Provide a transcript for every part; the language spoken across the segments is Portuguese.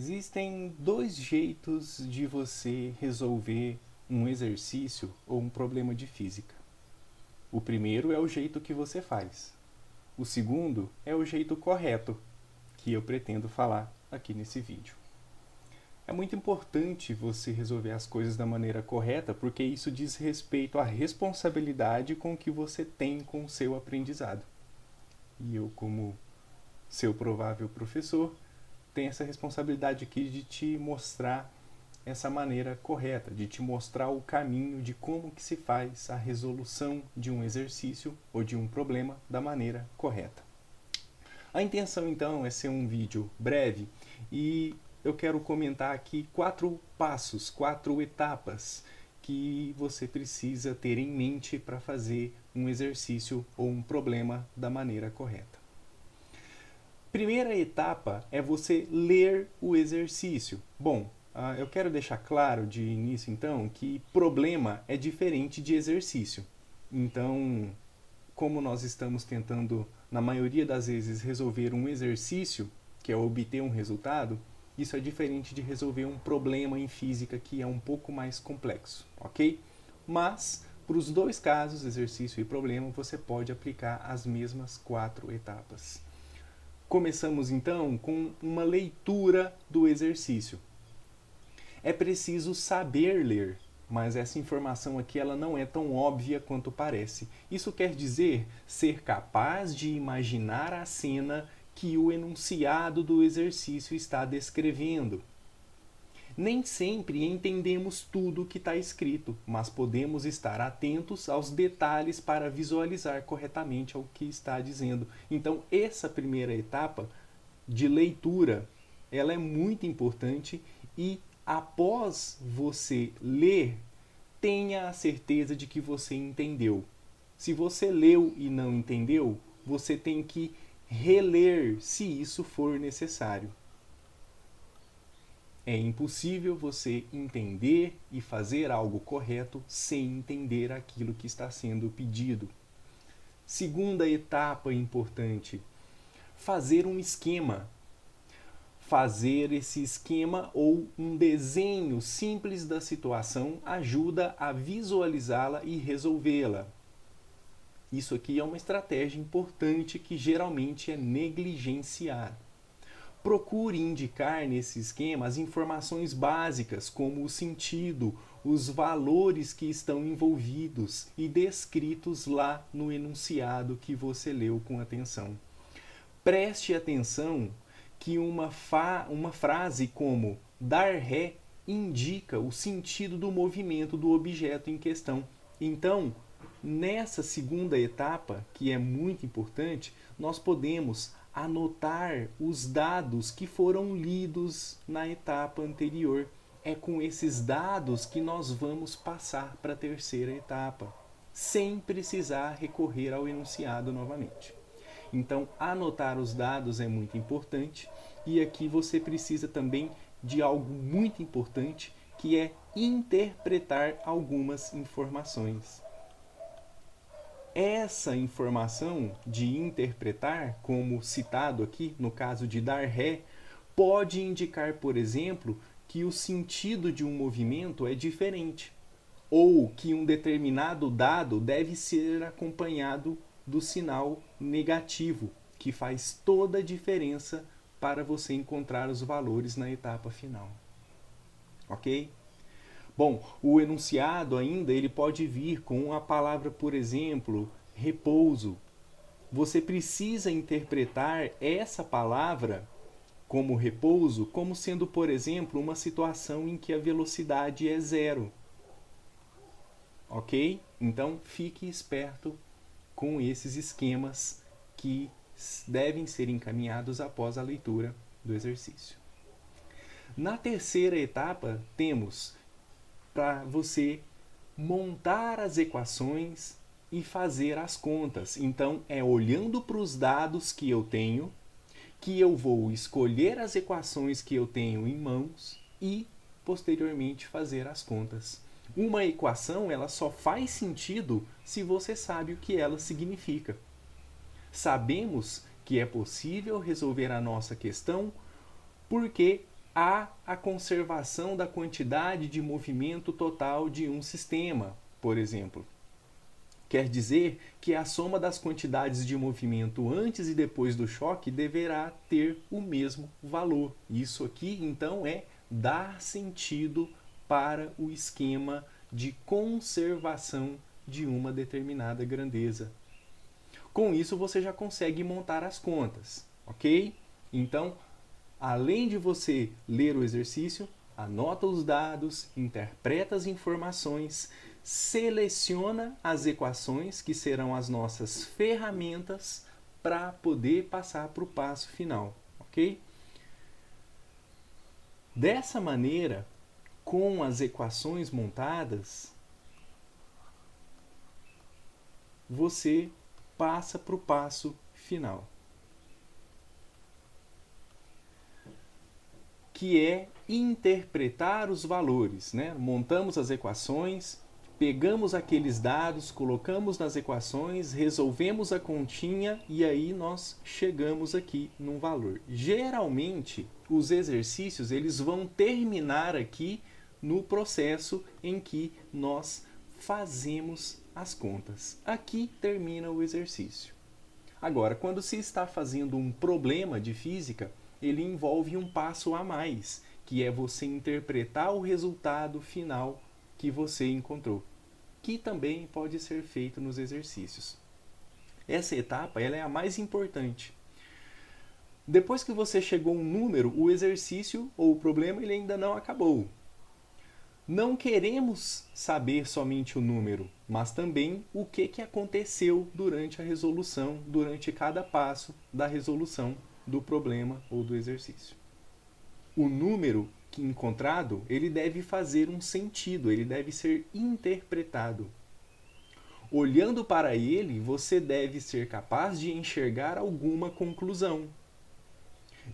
Existem dois jeitos de você resolver um exercício ou um problema de física. O primeiro é o jeito que você faz. O segundo é o jeito correto, que eu pretendo falar aqui nesse vídeo. É muito importante você resolver as coisas da maneira correta, porque isso diz respeito à responsabilidade com que você tem com o seu aprendizado. E eu, como seu provável professor, tenho essa responsabilidade aqui de te mostrar essa maneira correta, de te mostrar o caminho de como que se faz a resolução de um exercício ou de um problema da maneira correta. A intenção então é ser um vídeo breve e eu quero comentar aqui 4 passos, 4 etapas que você precisa ter em mente para fazer um exercício ou um problema da maneira correta. Primeira etapa é você ler o exercício. Bom, eu quero deixar claro de início então que problema é diferente de exercício. Então, como nós estamos tentando, na maioria das vezes, resolver um exercício, que é obter um resultado, isso é diferente de resolver um problema em física que é um pouco mais complexo, ok? Mas, para os dois casos, exercício e problema, você pode aplicar as mesmas 4 etapas. Começamos então com uma leitura do exercício. É preciso saber ler, mas essa informação aqui ela não é tão óbvia quanto parece. Isso quer dizer ser capaz de imaginar a cena que o enunciado do exercício está descrevendo. Nem sempre entendemos tudo o que está escrito, mas podemos estar atentos aos detalhes para visualizar corretamente o que está dizendo. Então, essa primeira etapa de leitura, ela é muito importante e após você ler, tenha a certeza de que você entendeu. Se você leu e não entendeu, você tem que reler se isso for necessário. É impossível você entender e fazer algo correto sem entender aquilo que está sendo pedido. Segunda etapa importante: fazer um esquema. Fazer esse esquema ou um desenho simples da situação ajuda a visualizá-la e resolvê-la. Isso aqui é uma estratégia importante que geralmente é negligenciada. Procure indicar nesse esquema as informações básicas, como o sentido, os valores que estão envolvidos e descritos lá no enunciado que você leu com atenção. Preste atenção que uma frase como dar ré indica o sentido do movimento do objeto em questão. Então, nessa segunda etapa, que é muito importante, nós podemos anotar os dados que foram lidos na etapa anterior. É com esses dados que nós vamos passar para a terceira etapa, sem precisar recorrer ao enunciado novamente. Então, anotar os dados é muito importante e aqui você precisa também de algo muito importante, que é interpretar algumas informações. Essa informação de interpretar, como citado aqui no caso de dar ré, pode indicar, por exemplo, que o sentido de um movimento é diferente, ou que um determinado dado deve ser acompanhado do sinal negativo, que faz toda a diferença para você encontrar os valores na etapa final. Ok? Bom, o enunciado ainda ele pode vir com a palavra, por exemplo, repouso. Você precisa interpretar essa palavra como repouso como sendo, por exemplo, uma situação em que a velocidade é 0. Ok? Então, fique esperto com esses esquemas que devem ser encaminhados após a leitura do exercício. Na terceira etapa, temos para você montar as equações e fazer as contas. Então, é olhando para os dados que eu tenho, que eu vou escolher as equações que eu tenho em mãos e, posteriormente, fazer as contas. Uma equação ela só faz sentido se você sabe o que ela significa. Sabemos que é possível resolver a nossa questão porque há a conservação da quantidade de movimento total de um sistema, por exemplo. Quer dizer que a soma das quantidades de movimento antes e depois do choque deverá ter o mesmo valor. Isso aqui, então, é dar sentido para o esquema de conservação de uma determinada grandeza. Com isso, você já consegue montar as contas, ok? Então, além de você ler o exercício, anota os dados, interpreta as informações, seleciona as equações, que serão as nossas ferramentas para poder passar para o passo final, ok? Dessa maneira, com as equações montadas, você passa para o passo final, que é interpretar os valores, né? Montamos as equações, pegamos aqueles dados, colocamos nas equações, resolvemos a continha e aí nós chegamos aqui num valor. Geralmente, os exercícios eles vão terminar aqui no processo em que nós fazemos as contas. Aqui termina o exercício. Agora, quando se está fazendo um problema de física, ele envolve um passo a mais, que é você interpretar o resultado final que você encontrou, que também pode ser feito nos exercícios. Essa etapa ela é a mais importante. Depois que você chegou a um número, o exercício ou o problema ele ainda não acabou. Não queremos saber somente o número, mas também o que aconteceu durante a resolução, durante cada passo da resolução do problema ou do exercício. O número que encontrado, ele deve fazer um sentido, ele deve ser interpretado. Olhando para ele, você deve ser capaz de enxergar alguma conclusão.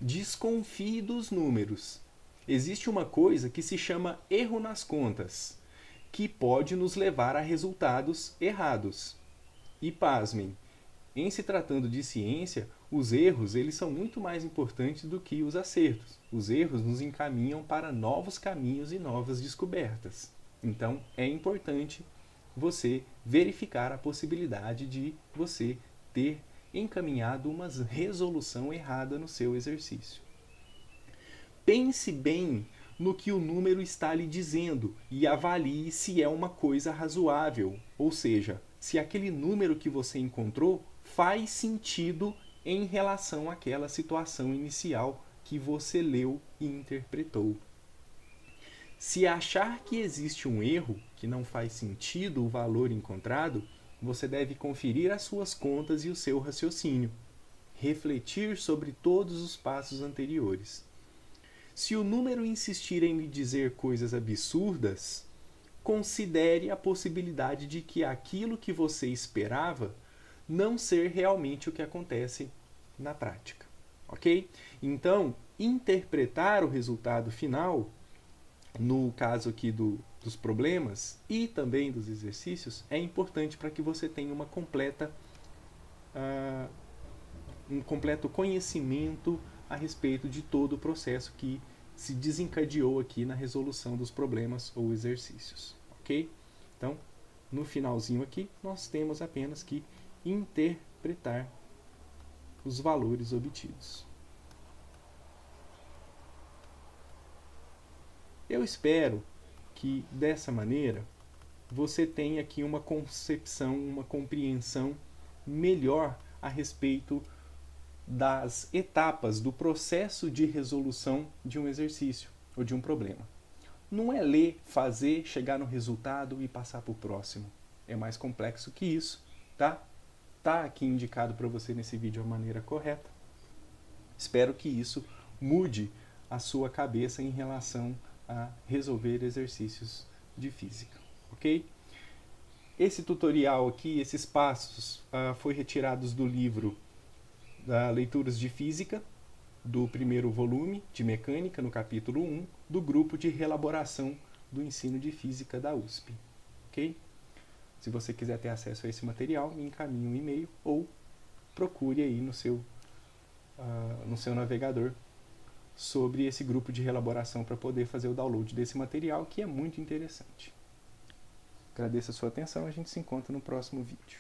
Desconfie dos números. Existe uma coisa que se chama erro nas contas, que pode nos levar a resultados errados. E pasmem, em se tratando de ciência, os erros eles são muito mais importantes do que os acertos. Os erros nos encaminham para novos caminhos e novas descobertas. Então, é importante você verificar a possibilidade de você ter encaminhado uma resolução errada no seu exercício. Pense bem no que o número está lhe dizendo e avalie se é uma coisa razoável, ou seja, se aquele número que você encontrou faz sentido em relação àquela situação inicial que você leu e interpretou. Se achar que existe um erro, que não faz sentido o valor encontrado, você deve conferir as suas contas e o seu raciocínio, refletir sobre todos os passos anteriores. Se o número insistir em lhe dizer coisas absurdas, considere a possibilidade de que aquilo que você esperava não ser realmente o que acontece na prática, ok? Então, interpretar o resultado final, no caso aqui dos problemas e também dos exercícios, é importante para que você tenha um completo conhecimento a respeito de todo o processo que se desencadeou aqui na resolução dos problemas ou exercícios, ok? Então, no finalzinho aqui, nós temos apenas que interpretar os valores obtidos. Eu espero que, dessa maneira, você tenha aqui uma concepção, uma compreensão melhor a respeito das etapas do processo de resolução de um exercício ou de um problema. Não é ler, fazer, chegar no resultado e passar para o próximo. É mais complexo que isso, tá? Tá aqui indicado para você nesse vídeo a maneira correta. Espero que isso mude a sua cabeça em relação a resolver exercícios de física, ok? Esse tutorial aqui, esses passos, foi retirados do livro Leituras de Física, do primeiro volume de Mecânica, no capítulo 1, do grupo de reelaboração do ensino de Física da USP. Ok? Se você quiser ter acesso a esse material, me encaminhe um e-mail ou procure aí no seu navegador sobre esse grupo de reelaboração para poder fazer o download desse material, que é muito interessante. Agradeço a sua atenção, a gente se encontra no próximo vídeo.